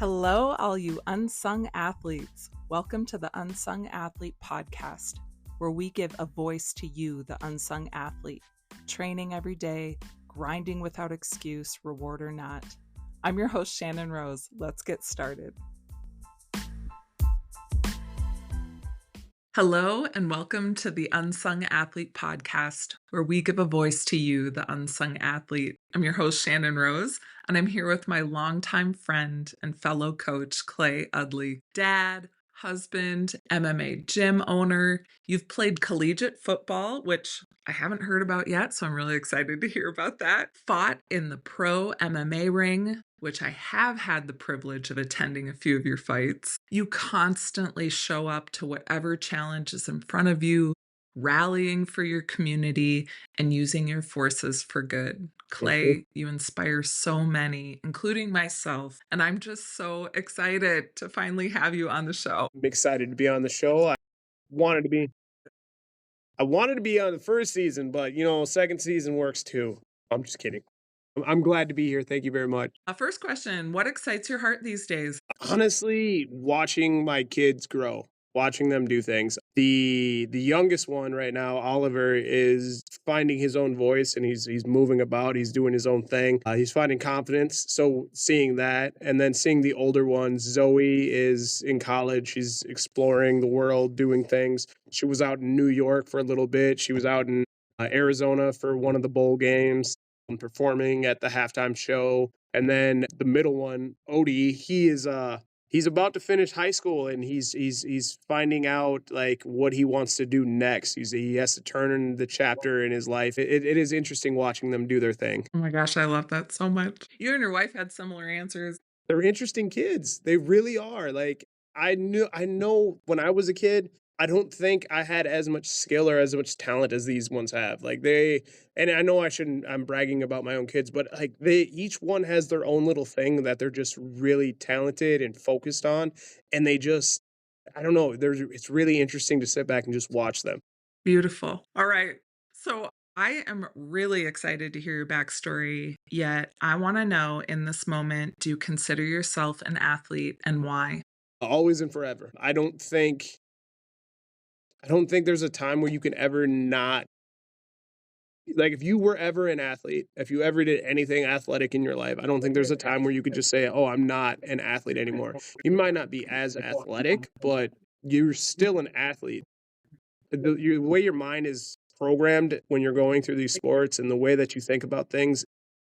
Hello, all you unsung athletes. Welcome to the Unsung Athlete Podcast, where we give a voice to you, the unsung athlete, training every day, grinding without excuse, reward or not. I'm your host, Shannon Rose. Let's get started. Hello, and welcome to the Unsung Athlete Podcast, where we give a voice to you, the unsung athlete. I'm your host, Shannon Rose, and I'm here with my longtime friend and fellow coach, Clay Udley. Dad, husband, MMA gym owner. You've played collegiate football, which I haven't heard about yet, so I'm really excited to hear about that. Fought in the pro MMA ring, which I have had the privilege of attending a few of your fights. You constantly show up to whatever challenge is in front of you, rallying for your community and using your forces for good. Clay, you inspire so many, including myself, and I'm just so excited to finally have you on the show. I'm excited to be on the show. I wanted to be on the first season, but second season works too. I'm just kidding. I'm glad to be here. Thank you very much. First question, what excites your heart these days? Honestly, watching my kids grow, watching them do things. The youngest one right now, Oliver, is finding his own voice and he's moving about. He's doing his own thing. He's finding confidence. So seeing that, and then seeing the older one, Zoe is in college. She's exploring the world, doing things. She was out in New York for a little bit. She was out in Arizona for one of the bowl games, performing at the halftime show. And then the middle one, Odie, he's about to finish high school and he's finding out like what he wants to do next. He has to turn the chapter in his life. It is interesting watching them do their thing. Oh my gosh, I love that so much. You and your wife had similar answers. They're interesting kids. They really are. Like I know when I was a kid, I don't think I had as much skill or as much talent as these ones have. And I know I'm bragging about my own kids, but like each one has their own little thing that they're just really talented and focused on. And I don't know, it's really interesting to sit back and just watch them. Beautiful. All right. So I am really excited to hear your backstory, yet I want to know in this moment, do you consider yourself an athlete and why? Always and forever. I don't think there's a time where you can ever not, like if you were ever an athlete, if you ever did anything athletic in your life, I don't think there's a time where you could just say, oh, I'm not an athlete anymore. You might not be as athletic, but you're still an athlete. The way your mind is programmed when you're going through these sports and the way that you think about things,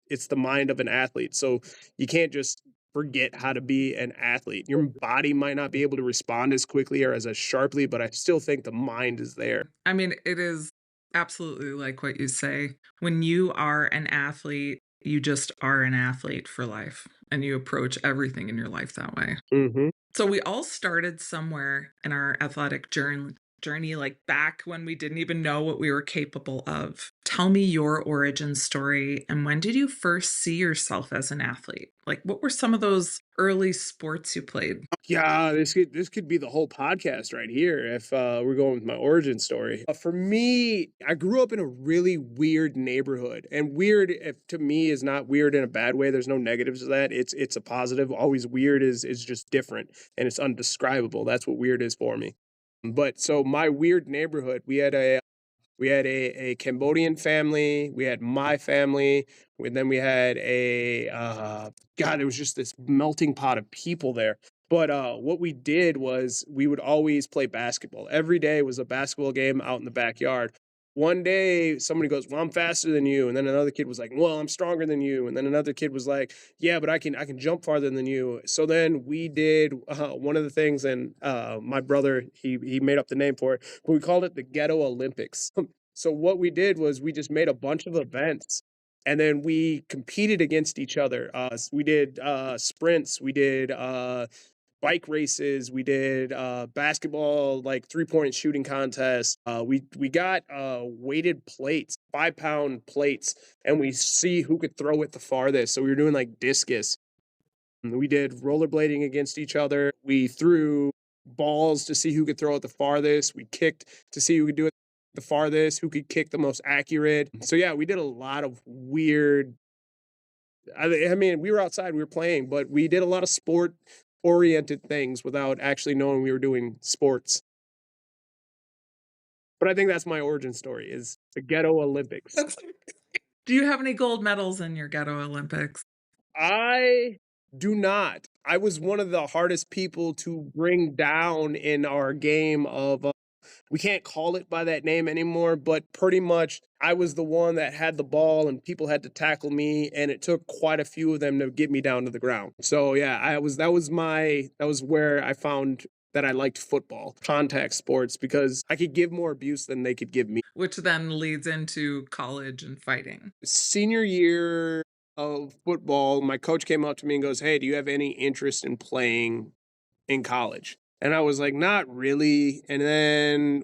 it's the mind of an athlete. So you can't just forget how to be an athlete. Your body might not be able to respond as quickly or as sharply, but I still think the mind is there. I mean, it is absolutely like what you say. When you are an athlete, you just are an athlete for life and you approach everything in your life that way. Mm-hmm. So we all started somewhere in our athletic journey, like back when we didn't even know what we were capable of. Tell me your origin story and when did you first see yourself as an athlete? Like what were some of those early sports you played? Yeah, this could be the whole podcast right here if we're going with my origin story. For me, I grew up in a really weird neighborhood, and weird to me is not weird in a bad way. There's no negatives to that. It's a positive. Always weird is just different and it's undescribable. That's what weird is for me. But so my weird neighborhood, we had a Cambodian family, we had my family, and then we had it was just this melting pot of people there. But what we did was we would always play basketball. Every day was a basketball game out in the backyard. One day, somebody goes, well, I'm faster than you. And then another kid was like, well, I'm stronger than you. And then another kid was like, yeah, but I can jump farther than you. So then we did one of the things, and my brother, he made up the name for it, but we called it the Ghetto Olympics. So what we did was we just made a bunch of events. And then we competed against each other. We did sprints. We did bike races. We did basketball, like 3-point shooting contests. We got weighted plates, 5-pound plates, and we see who could throw it the farthest. So we were doing like discus. We did rollerblading against each other. We threw balls to see who could throw it the farthest. We kicked to see who could do it the farthest, who could kick the most accurate. So yeah, we did a lot of weird I mean, we were outside, we were playing, but we did a lot of sport-oriented things without actually knowing we were doing sports. But I think that's my origin story, is the Ghetto Olympics. Do you have any gold medals in your Ghetto Olympics? I do not. I was one of the hardest people to bring down in our game of, we can't call it by that name anymore, but pretty much I was the one that had the ball and people had to tackle me, and it took quite a few of them to get me down to the ground. So yeah, that was where I found that I liked football, contact sports, because I could give more abuse than they could give me. Which then leads into college and fighting. Senior year of football, my coach came up to me and goes, "Hey, do you have any interest in playing in college?" And I was like, "Not really." And then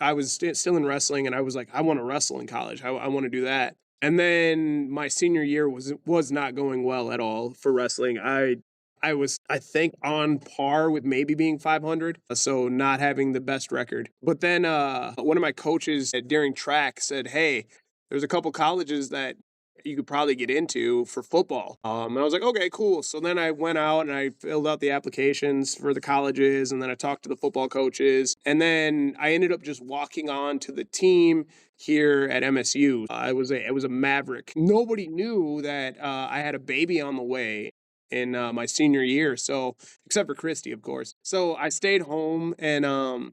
I was still in wrestling, and I was like, "I want to wrestle in college. I want to do that." And then my senior year was not going well at all for wrestling. I was, I think, on par with maybe being 500, so not having the best record. But then one of my coaches during track said, "Hey, there's a couple colleges that you could probably get into for football." And I was like, "Okay, cool." So then I went out and I filled out the applications for the colleges, and then I talked to the football coaches, and then I ended up just walking on to the team here at MSU. I was a maverick. Nobody knew that I had a baby on the way in my senior year, so except for Christy, of course. So I stayed home and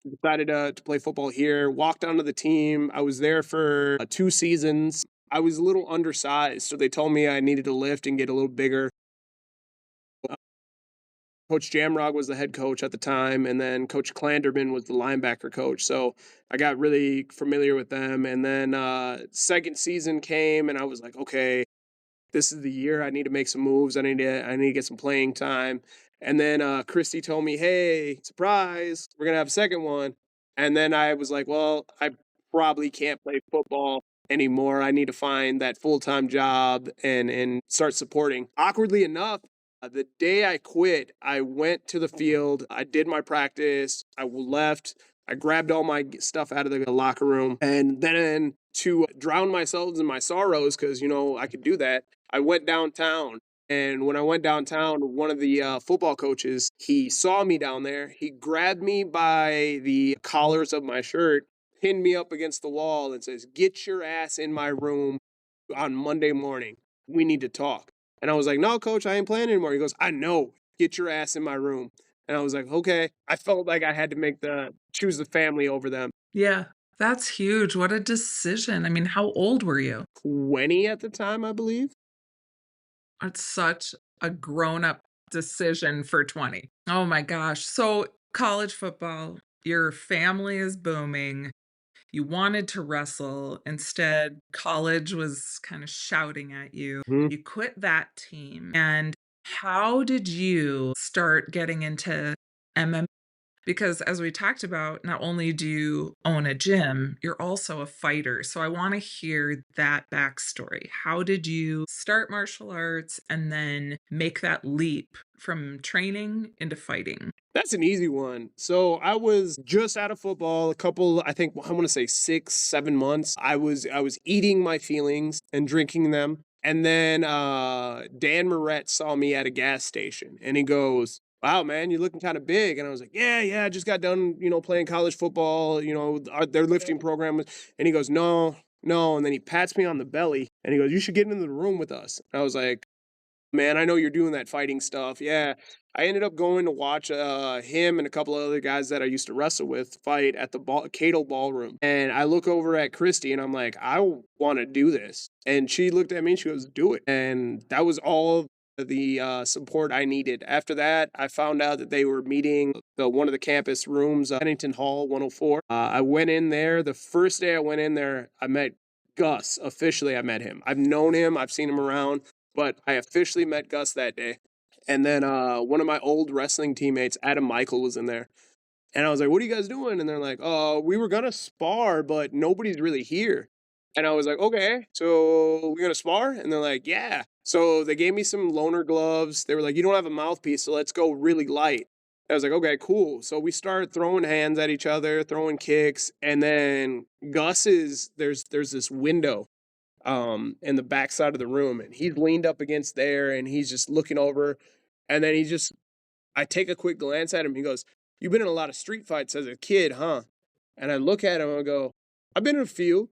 decided to play football here. Walked onto the team. I was there for 2 seasons. I was a little undersized, so they told me I needed to lift and get a little bigger. Coach Jamrog was the head coach at the time, and then Coach Clanderman was the linebacker coach. So I got really familiar with them. And then second season came, and I was like, okay, this is the year I need to make some moves. I need to get some playing time. And then Christy told me, "Hey, surprise, we're gonna have a second one." And then I was like, "Well, I probably can't play football anymore. I need to find that full-time job and start supporting." Awkwardly enough, the day I quit, I went to the field. I did my practice. I left. I grabbed all my stuff out of the locker room, and then to drown myself in my sorrows, because I could do that, I went downtown. And when I went downtown, one of the football coaches, he saw me down there. He grabbed me by the collars of my shirt, pinned me up against the wall, and says, "Get your ass in my room on Monday morning. We need to talk." And I was like, "No, coach, I ain't playing anymore." He goes, "I know. Get your ass in my room." And I was like, "Okay." I felt like I had to choose the family over them. Yeah, that's huge. What a decision. I mean, how old were you? 20 at the time, I believe. It's such a grown-up decision for 20. Oh my gosh. So, college football, your family is booming. You wanted to wrestle. Instead, college was kind of shouting at you. Mhm. You quit that team. And how did you start getting into MMA? Because as we talked about, not only do you own a gym, you're also a fighter. So I want to hear that backstory. How did you start martial arts and then make that leap from training into fighting? That's an easy one. So I was just out of football, I think I want to say 6, 7 months. I was eating my feelings and drinking them. And then Dan Moret saw me at a gas station, and he goes, "Wow, man, you're looking kind of big." And I was like, "Yeah, I just got done, playing college football, their lifting program." And he goes, "No, no." And then he pats me on the belly and he goes, "You should get into the room with us." And I was like, "Man, I know you're doing that fighting stuff." Yeah. I ended up going to watch him and a couple of other guys that I used to wrestle with fight at the Cato Ballroom. And I look over at Christy and I'm like, "I want to do this." And she looked at me and she goes, "Do it." And that was all the support I needed. After that, I found out that they were meeting one of the campus rooms, Pennington Hall 104. I went in there. The first day I went in there, I met Gus. Officially, I met him. I've known him. I've seen him around. But I officially met Gus that day. And then one of my old wrestling teammates, Adam Michael, was in there. And I was like, "What are you guys doing?" And they're like, "Oh, we were going to spar, but nobody's really here." And I was like, "Okay, so we're going to spar?" And they're like, "Yeah." So they gave me some loaner gloves. They were like, "You don't have a mouthpiece, so let's go really light." I was like, "Okay, cool." So we started throwing hands at each other, throwing kicks. And then there's this window in the back side of the room, and he's leaned up against there, and he's just looking over, and then I take a quick glance at him. He goes, "You've been in a lot of street fights as a kid, huh?" And I look at him and I go, "I've been in a few."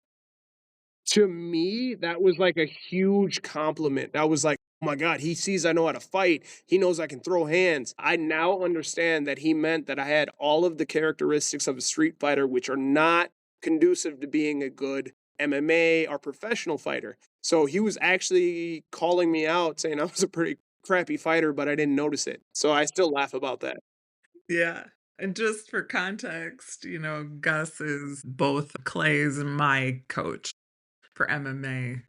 To me, that was like a huge compliment. I was like, "Oh my God, he sees I know how to fight. He knows I can throw hands." I now understand that he meant that I had all of the characteristics of a street fighter, which are not conducive to being a good MMA or professional fighter. So he was actually calling me out, saying I was a pretty crappy fighter, but I didn't notice it. So I still laugh about that. Yeah. And just for context, Gus is both Clay's and my coach for MMA.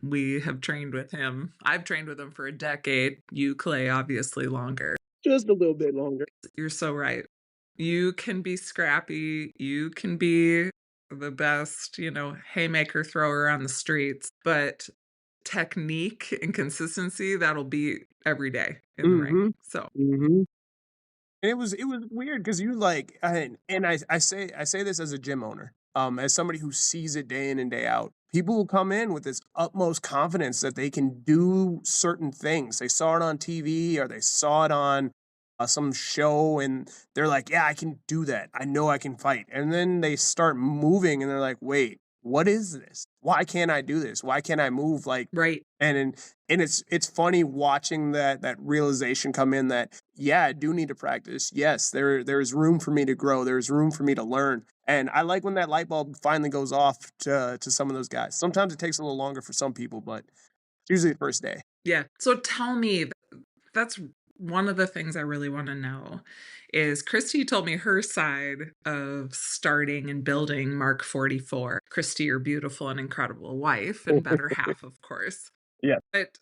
We have trained with him. I've trained with him for a decade. You, Clay, obviously longer. Just a little bit longer. You're so right. You can be scrappy. You can be the best, haymaker thrower on the streets, but technique and consistency, that'll be every day in the ring. So And it was weird because you like, I say this as a gym owner, as somebody who sees it day in and day out. People will come in with this utmost confidence that they can do certain things. They saw it on TV or they saw it on some show, and they're like, "Yeah, I can do that. I know I can fight." And then they start moving, and they're like, "Wait, what is this? Why can't I do this? Why can't I move like?" right. And it's funny watching that realization come in that, yeah, I do need to practice. Yes, there's room for me to grow. There's room for me to learn. And I like when that light bulb finally goes off to some of those guys. Sometimes it takes a little longer for some people, but it's usually the first day. Yeah. So tell me, that's one of the things I really want to know is Christy told me her side of starting and building Mark 44. Christy, your beautiful and incredible wife and better half, of course. Yeah. But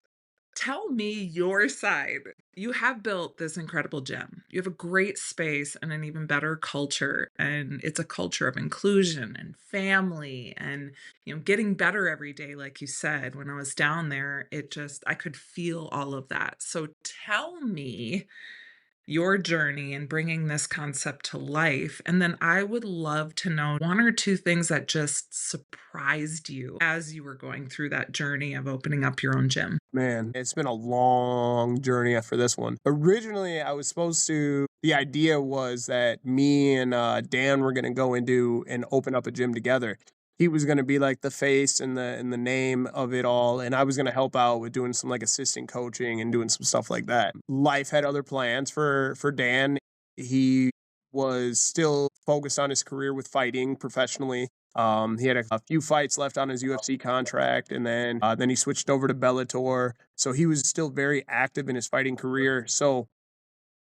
tell me your side. You have built this incredible gym. You have a great space and an even better culture. And it's a culture of inclusion and family and, getting better every day. Like you said, when I was down there, I could feel all of that. So tell me your journey in bringing this concept to life. And then I would love to know one or two things that just surprised you as you were going through that journey of opening up your own gym. Man, it's been a long journey after this one. Originally, the idea was that me and Dan were going to go and open up a gym together. He was going to be like the face and the name of it all, and I was going to help out with doing some like assistant coaching and doing some stuff like that. Life had other plans for Dan. He was still focused on his career with fighting professionally. He had a few fights left on his UFC contract, and then he switched over to Bellator. So he was still very active in his fighting career. So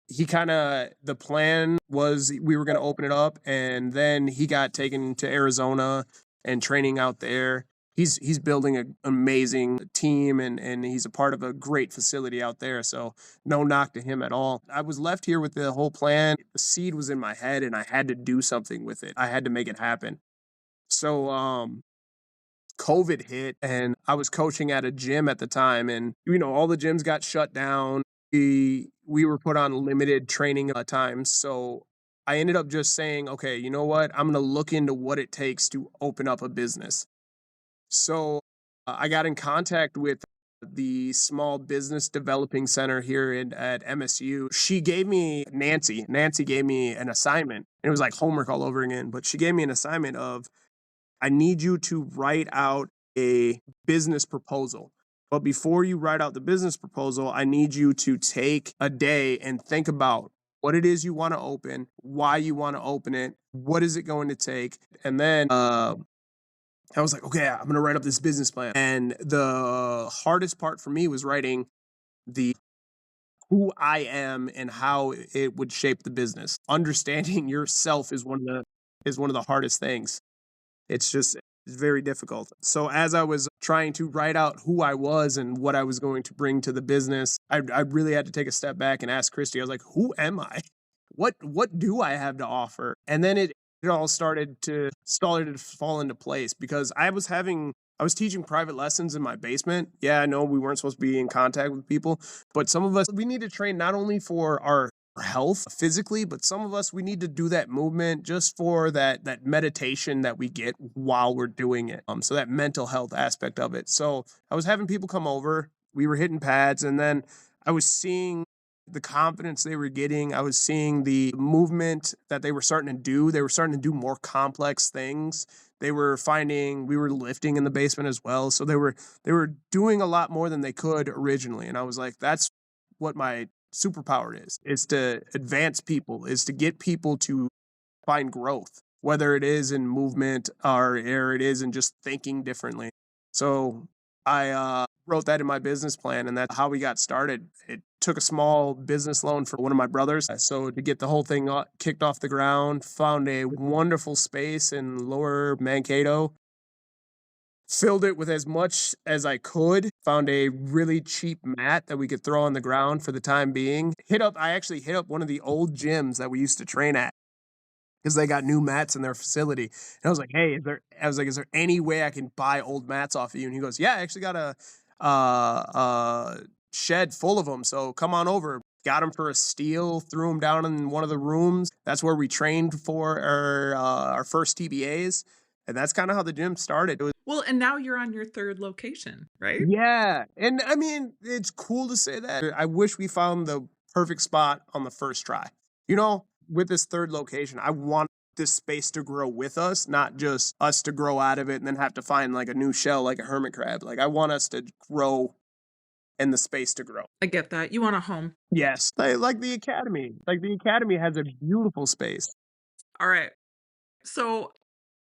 the plan was we were going to open it up, and then he got taken to Arizona and training out there. He's building an amazing team, and he's a part of a great facility out there. So no knock to him at all. I was left here with the whole plan. The seed was in my head, and I had to do something with it. I had to make it happen. So COVID hit, and I was coaching at a gym at the time, and all the gyms got shut down. We were put on limited training times. So I ended up just saying, okay, you know what? I'm going to look into what it takes to open up a business. So I got in contact with the Small Business Developing Center here at MSU. She gave me Nancy. Nancy gave me an assignment. And it was like homework all over again. But she gave me an assignment of, I need you to write out a business proposal. But before you write out the business proposal, I need you to take a day and think about what it is you want to open, why you want to open it, what is it going to take. And then I was like, okay, I'm going to write up this business plan. And the hardest part for me was writing the who I am and how it would shape the business. Understanding yourself is one of the hardest things. It's very difficult. So as I was trying to write out who I was and what I was going to bring to the business, I really had to take a step back and ask Christy. I was like, who am I? What do I have to offer? And then it all started to fall into place because I was teaching private lessons in my basement. Yeah, I know we weren't supposed to be in contact with people, but some of us, we need to train not only for our health physically, but some of us, we need to do that movement just for that meditation that we get while we're doing it. So that mental health aspect of it. So I was having people come over, we were hitting pads, and then I was seeing the confidence they were getting. I was seeing the movement that they were starting to do. They were starting to do more complex things. They were finding we were lifting in the basement as well. So they were doing a lot more than they could originally. And I was like, that's what my superpower is to advance people, is to get people to find growth, whether it is in movement or it is in just thinking differently. So I wrote that in my business plan, and that's how we got started. It took a small business loan from one of my brothers. So to get the whole thing kicked off the ground, found a wonderful space in Lower Mankato, filled it with as much as I could, found a really cheap mat that we could throw on the ground for the time being. I actually hit up one of the old gyms that we used to train at, because they got new mats in their facility. And I was like, hey, is there any way I can buy old mats off of you? And he goes, yeah, I actually got a shed full of them. So come on over. Got them for a steal, threw them down in one of the rooms. That's where we trained for our first TBAs. And that's kind of how the gym started. Well, and now you're on your third location, right? Yeah. And I mean, it's cool to say that. I wish we found the perfect spot on the first try. With this third location, I want this space to grow with us, not just us to grow out of it and then have to find like a new shell, like a hermit crab. Like, I want us to grow and the space to grow. I get that. You want a home. Yes. Like the academy. Like, the academy has a beautiful space. All right. So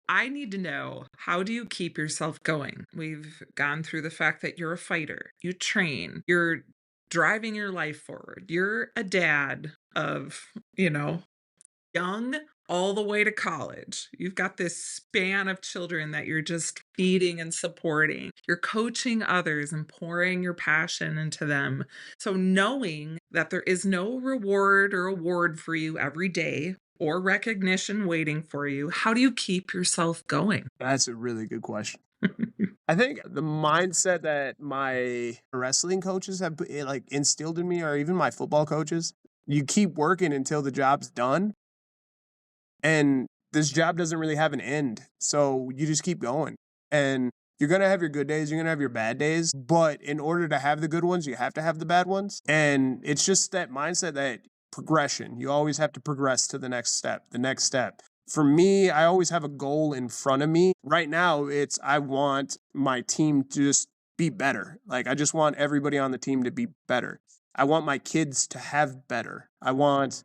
I need to know, how do you keep yourself going? We've gone through the fact that you're a fighter, you train, you're driving your life forward, you're a dad of, young all the way to college. You've got this span of children that you're just feeding and supporting. You're coaching others and pouring your passion into them. So knowing that there is no reward or award for you every day, or recognition waiting for you, how do you keep yourself going? That's a really good question. I think the mindset that my wrestling coaches have instilled in me, or even my football coaches, you keep working until the job's done. And this job doesn't really have an end. So you just keep going. And you're going to have your good days, you're going to have your bad days. But in order to have the good ones, you have to have the bad ones. And it's just that mindset, that progression. You always have to progress to the next step. For me, I always have a goal in front of me. Right now, I want my team to just be better. Like, I just want everybody on the team to be better. I want my kids to have better. I want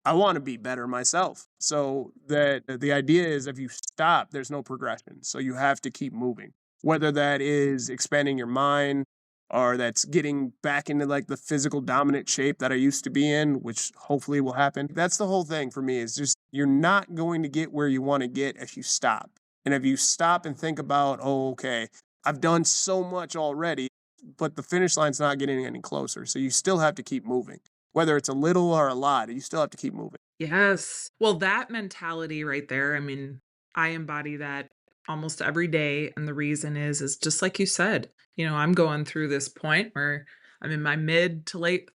to be better myself. So the idea is, if you stop, there's no progression. So you have to keep moving, whether that is expanding your mind, or that's getting back into like the physical dominant shape that I used to be in, which hopefully will happen. That's the whole thing for me, is just, you're not going to get where you want to get if you stop. And if you stop and think about, oh, okay, I've done so much already, but the finish line's not getting any closer. So you still have to keep moving. Whether it's a little or a lot, you still have to keep moving. Yes. Well, that mentality right there, I mean, I embody that almost every day. And the reason is just like you said, I'm going through this point where I'm in my mid to late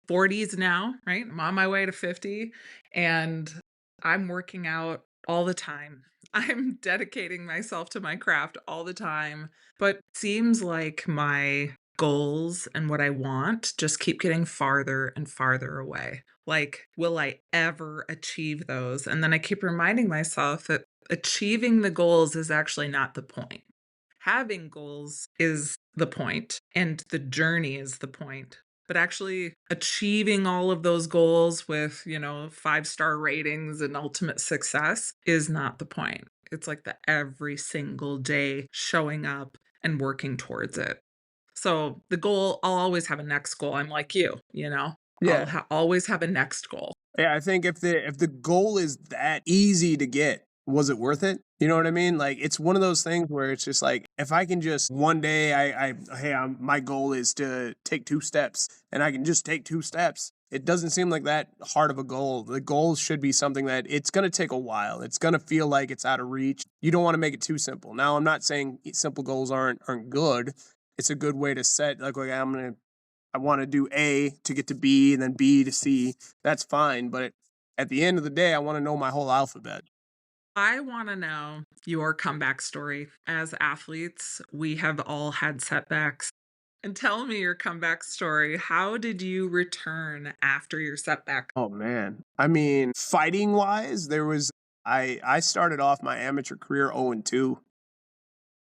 40s now, right? I'm on my way to 50, and I'm working out all the time. I'm dedicating myself to my craft all the time, but seems like my goals and what I want just keep getting farther and farther away. Like, will I ever achieve those? And then I keep reminding myself that achieving the goals is actually not the point. Having goals is the point, and the journey is the point. But actually achieving all of those goals with, 5-star ratings and ultimate success is not the point. It's like the every single day showing up and working towards it. So the goal, I'll always have a next goal. I'm like you, Yeah. I'll always have a next goal. Yeah, I think if the goal is that easy to get, was it worth it? You know what I mean? Like, it's one of those things where it's just like, if I can just one day, my goal is to take 2 steps, and I can just take 2 steps. It doesn't seem like that hard of a goal. The goal should be something that it's going to take a while. It's going to feel like it's out of reach. You don't want to make it too simple. Now, I'm not saying simple goals aren't good. It's a good way to set, like I'm going to I want to do A to get to B and then B to C. That's fine. But at the end of the day, I want to know my whole alphabet. I want to know your comeback story. As athletes, we have all had setbacks. And tell me your comeback story. How did you return after your setback? Oh man. I mean, fighting wise, I started off my amateur career 0-2.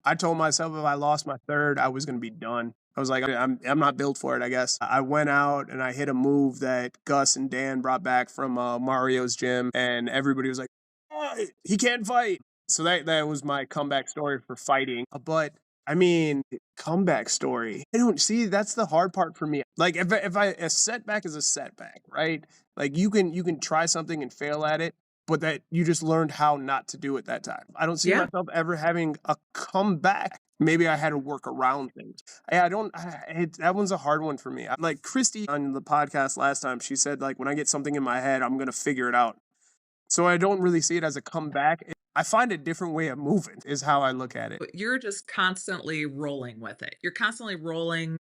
I told myself if I lost my third, I was going to be done. I was like, I'm not built for it, I guess. I went out and I hit a move that Gus and Dan brought back from Mario's gym, and everybody was like, oh, he can't fight. So that was my comeback story for fighting. But I mean, comeback story. I don't see that's the hard part for me. Like if I a setback is a setback, right? Like you can try something and fail at it, but that you just learned how not to do it that time. I don't see Yeah. myself ever having a comeback. Maybe I had to work around things. That one's a hard one for me. Like Christy on the podcast last time, she said like when I get something in my head, I'm gonna figure it out. So I don't really see it as a comeback. I find a different way of moving is how I look at it. But you're just constantly rolling with it. You're constantly rolling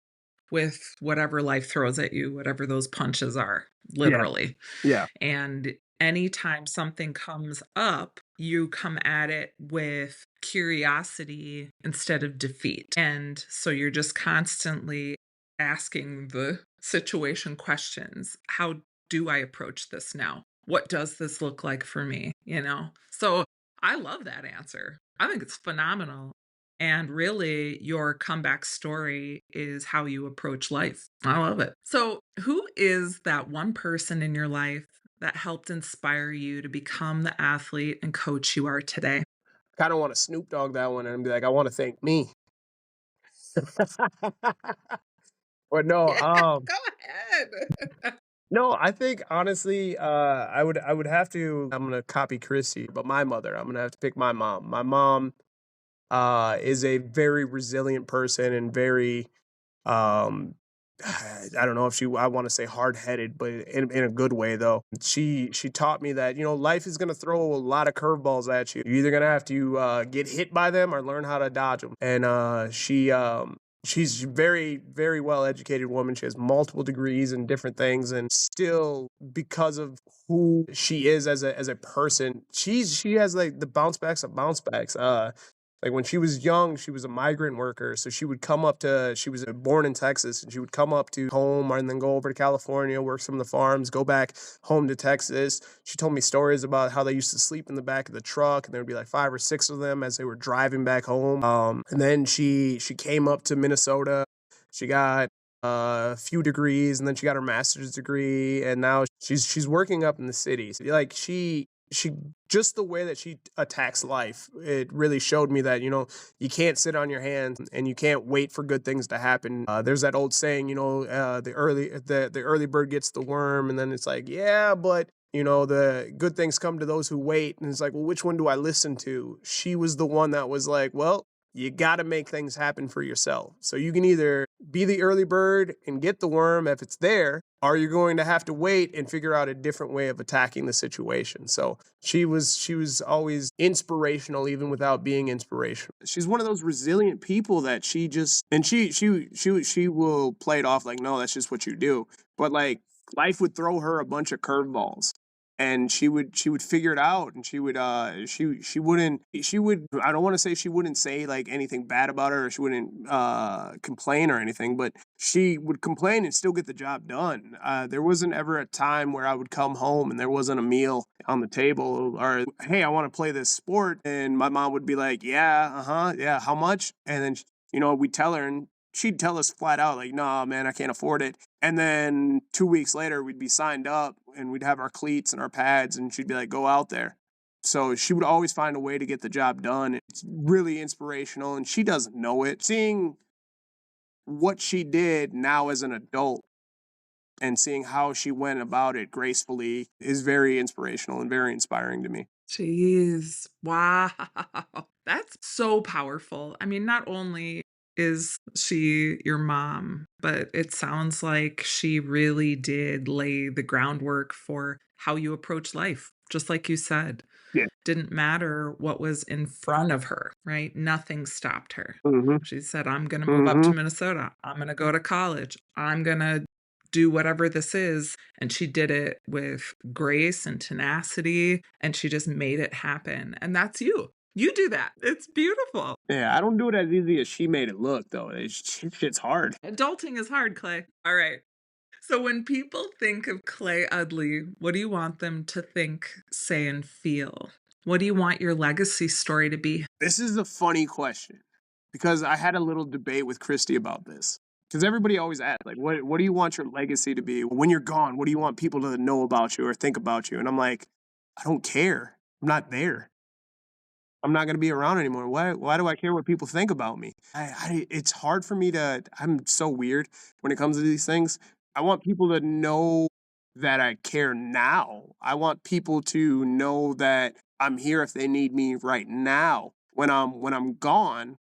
with whatever life throws at you, whatever those punches are, Yeah, literally. yeah, And anytime something comes up, you come at it with curiosity instead of defeat. And so you're just constantly asking the situation questions. How do I approach this now? What does this look like for me? So I love that answer. I think it's phenomenal. And really, your comeback story is how you approach life. I love it. So, who is that one person in your life that helped inspire you to become the athlete and coach you are today? kind of want to Snoop Dogg that one and be like, I want to thank me. But no, Yeah, go ahead. no, I think honestly, I would have to. I'm gonna copy Chrissy, but my mother. I'm gonna have to pick my mom. My mom is a very resilient person and very um I don't know if I want to say hard headed, but in a good way though. She taught me that life is gonna throw a lot of curveballs at you. You're either gonna have to get hit by them or learn how to dodge them. And she's very very well educated woman. She has multiple degrees and different things, and still because of who she is as a person, she has like the bounce backs of bounce backs. Like when she was young, she was a migrant worker. So she was born in Texas, and she would come up to home and then go over to California, work some of the farms, go back home to Texas. She told me stories about how they used to sleep in the back of the truck, and there would be like 5 or 6 of them as they were driving back home. And then she came up to Minnesota. She got a few degrees, and then she got her master's degree, and now she's working up in the city. So, like she just the way that she attacks life, it really showed me that you can't sit on your hands and you can't wait for good things to happen. There's that old saying, the early bird gets the worm, and then it's like, yeah, but the good things come to those who wait. And it's like, well, which one do I listen to? She was the one that was like, well, you got to make things happen for yourself. So you can either be the early bird and get the worm if it's there, or you're going to have to wait and figure out a different way of attacking the situation. So she was always inspirational, even without being inspirational. She's one of those resilient people that she will play it off like, no, that's just what you do. But like life would throw her a bunch of curveballs, and she would figure it out, and she would I don't want to say she wouldn't say like anything bad about her, or she wouldn't complain or anything, but she would complain and still get the job done. There wasn't ever a time where I would come home and there wasn't a meal on the table, or hey, I want to play this sport, and my mom would be like, yeah, yeah, how much? And then we'd tell her, and she'd tell us flat out like, nah, man, I can't afford it. And then 2 weeks later, we'd be signed up and we'd have our cleats and our pads, and she'd be like, go out there. So she would always find a way to get the job done. It's really inspirational, and she doesn't know it. Seeing what she did now as an adult and seeing how she went about it gracefully is very inspirational and very inspiring to me. Jeez. Wow. That's so powerful. I mean, not only is she your mom, but it sounds like she really did lay the groundwork for how you approach life, just like you said. Yeah. Didn't matter what was in front of her, right? Nothing stopped her. Mhm. She said, I'm going to move up to Mhm. Minnesota. I'm going to go to college. I'm going to do whatever this is. And she did it with grace and tenacity, and she just made it happen. And that's you. You do that. It's beautiful. Yeah, I don't do it as easy as she made it look, though. Shit's hard. Adulting is hard, Clay. All right. So when people think of Clay Udley, what do you want them to think, say, and feel? What do you want your legacy story to be? This is a funny question because I had a little debate with Christy about this. Because everybody always asks, like, what do you want your legacy to be? When you're gone, what do you want people to know about you or think about you? And I'm like, I don't care. I'm not there. I'm not going to be around anymore. Why do I care what people think about me? It's hard for me to, I'm so weird when it comes to these things. I want people to know that I care now. I want people to know that I'm here if they need me right now. When I'm gone,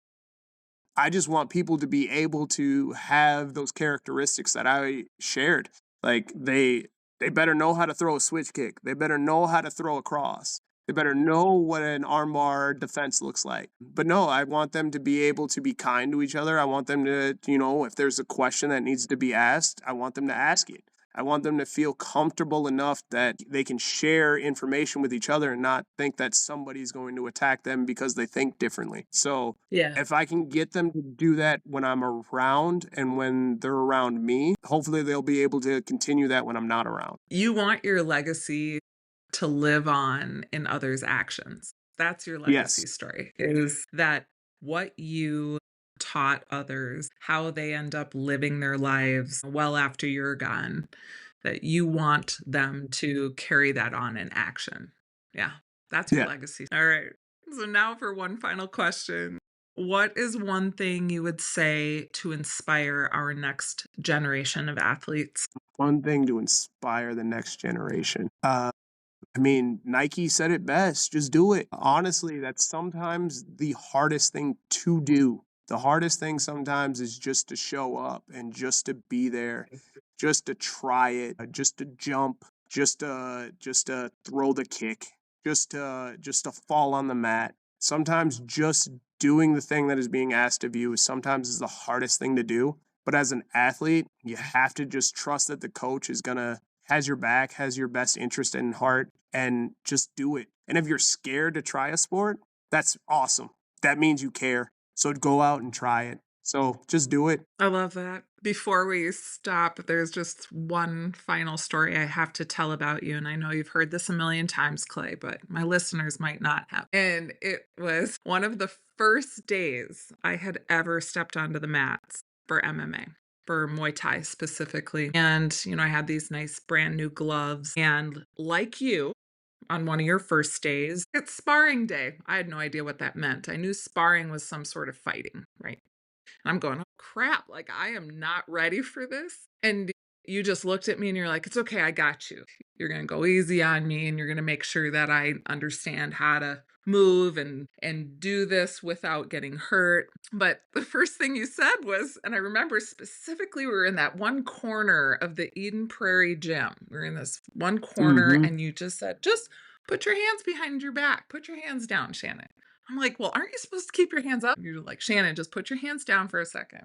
I just want people to be able to have those characteristics that I shared. Like they better know how to throw a switch kick. They better know how to throw a cross. They better know what an armbar defense looks like. But no, I want them to be able to be kind to each other. I want them to, if there's a question that needs to be asked, I want them to ask it. I want them to feel comfortable enough that they can share information with each other and not think that somebody's going to attack them because they think differently. So Yeah. if I can get them to do that when I'm around and when they're around me, hopefully they'll be able to continue that when I'm not around. You want your legacy to live on in others' actions. That's your legacy Yes. story, is that what you taught others, how they end up living their lives well after you're gone, that you want them to carry that on in action. Yeah, that's your Yeah. legacy. All right. So now for one final question. What is one thing you would say to inspire our next generation of athletes? One thing to inspire the next generation. Nike said it best. Just do it. Honestly, that's sometimes the hardest thing to do. The hardest thing sometimes is just to show up and just to be there, just to try it, just to jump, just to throw the kick, just to fall on the mat. Sometimes just doing the thing that is being asked of you is the hardest thing to do. But as an athlete, you have to just trust that the coach has your back, has your best interest in heart, and just do it. And if you're scared to try a sport, that's awesome. That means you care. So go out and try it. So just do it. I love that. Before we stop, there's just one final story I have to tell about you. And I know you've heard this a million times, Clay, but my listeners might not have. And it was one of the first days I had ever stepped onto the mats for MMA, for Muay Thai specifically. And, I had these nice brand new gloves. And like you, on one of your first days, it's sparring day. I had no idea what that meant. I knew sparring was some sort of fighting, right? And I'm going, oh crap, like I am not ready for this. And you just looked at me and you're like, it's okay, I got you. You're going to go easy on me and you're going to make sure that I understand how to move and do this without getting hurt. But the first thing you said was, and I remember specifically we were in that one corner of the Eden Prairie gym. We were in this one corner and you just said, just put your hands behind your back. Put your hands down, Shannon. I'm like, well, aren't you supposed to keep your hands up? You're like, Shannon, just put your hands down for a second.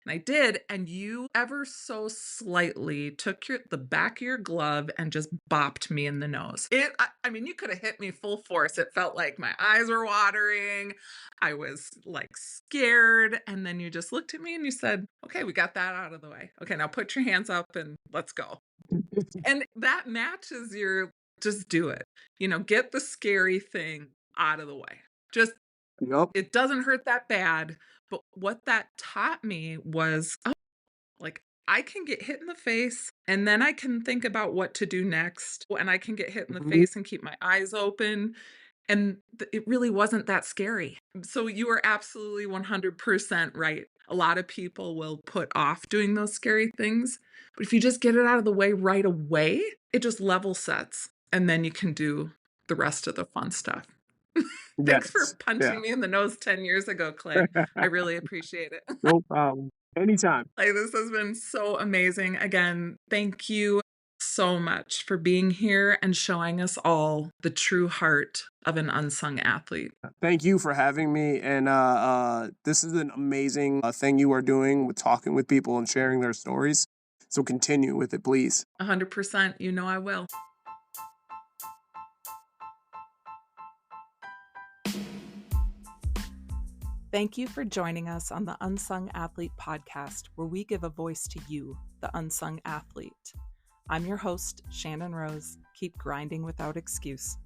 And I did, and you ever so slightly took the back of your glove and just bopped me in the nose. You could have hit me full force. It felt like my eyes were watering. I was like scared. And then you just looked at me and you said, okay, we got that out of the way. Okay, now put your hands up and let's go. And that matches just do it. Get the scary thing out of the way. Just, Yep. it doesn't hurt that bad. But what that taught me was, like, I can get hit in the face and then I can think about what to do next. And I can get hit in the face and keep my eyes open. And it really wasn't that scary. So you are absolutely 100% right. A lot of people will put off doing those scary things. But if you just get it out of the way right away, it just level sets. And then you can do the rest of the fun stuff. Thanks for punching me in the nose 10 years ago, Clay. I really appreciate it. No problem. Anytime. This has been so amazing. Again, thank you so much for being here and showing us all the true heart of an unsung athlete. Thank you for having me. And this is an amazing thing you are doing with talking with people and sharing their stories. So continue with it, please. 100%. You know I will. Thank you for joining us on the Unsung Athlete Podcast, where we give a voice to you, the unsung athlete. I'm your host, Shannon Rose. Keep grinding without excuse.